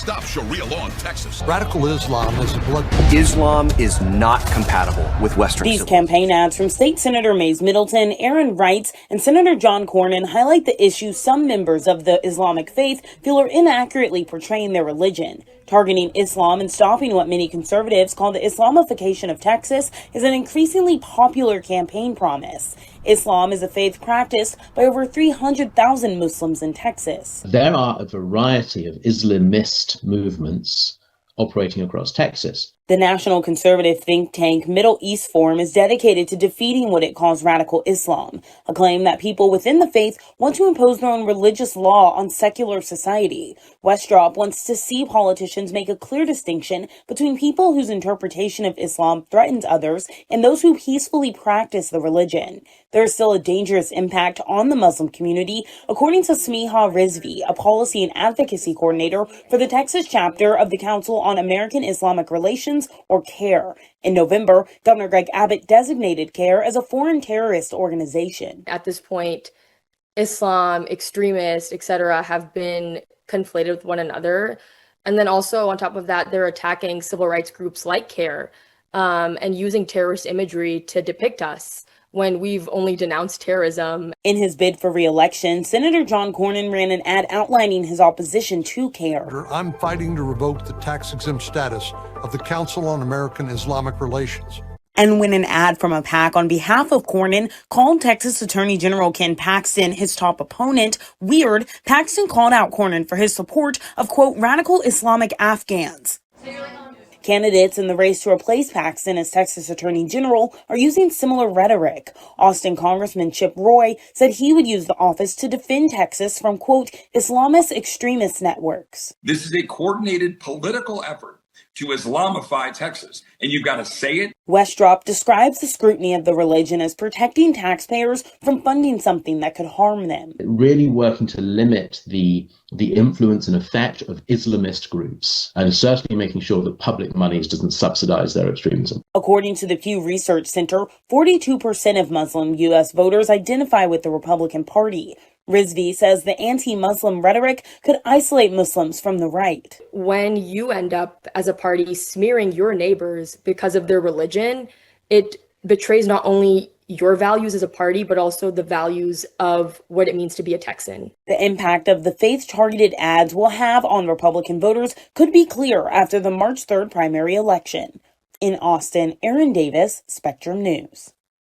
stop Sharia law in Texas. Radical Islam is a blood. Islam is not compatible with Western These civilization. campaign ads from State Senator Mays Middleton, Aaron Wright, and Senator John Cornyn highlight the issues some members of the Islamic faith feel are inaccurately portraying their religion. Targeting Islam and stopping what many conservatives call the Islamification of Texas is an increasingly popular campaign promise. Islam is a faith practiced by over 300,000 Muslims in Texas. There are a variety of Islamist movements operating across Texas. The national conservative think tank Middle East Forum is dedicated to defeating what it calls radical Islam, a claim that people within the faith want to impose their own religious law on secular society. Westrop wants to see politicians make a clear distinction between people whose interpretation of Islam threatens others and those who peacefully practice the religion. There is still a dangerous impact on the Muslim community, according to Smiha Rizvi, a policy and advocacy coordinator for the Texas chapter of the Council on American Islamic Relations, or CARE. In November, Governor Greg Abbott designated CARE as a foreign terrorist organization. At this point, Islam, extremists, etc., have been conflated with one another. And then also on top of that, they're attacking civil rights groups like CARE and using terrorist imagery to depict us when we've only denounced terrorism. In his bid for re-election, Senator John Cornyn ran an ad outlining his opposition to CARE. I'm fighting to revoke the tax-exempt status of the Council on American Islamic Relations. And when an ad from a PAC on behalf of Cornyn called Texas Attorney General Ken Paxton his top opponent weird, Paxton called out Cornyn for his support of, quote, radical Islamic Afghans. Candidates in the race to replace Paxton as Texas Attorney General are using similar rhetoric. Austin Congressman Chip Roy said he would use the office to defend Texas from, quote, Islamist extremist networks. This is a coordinated political effort to Islamify Texas, and you've got to say it. Westrop describes the scrutiny of the religion as protecting taxpayers from funding something that could harm them. Really working to limit the influence and effect of Islamist groups, and certainly making sure that public monies doesn't subsidize their extremism. According to the Pew Research Center, 42% of Muslim U.S. voters identify with the Republican Party. Rizvi says the anti-Muslim rhetoric could isolate Muslims from the right. When you end up as a party smearing your neighbors because of their religion, it betrays not only your values as a party, but also the values of what it means to be a Texan. The impact of the faith-targeted ads will have on Republican voters could be clear after the March 3rd primary election. In Austin, Aaron Davis, Spectrum News.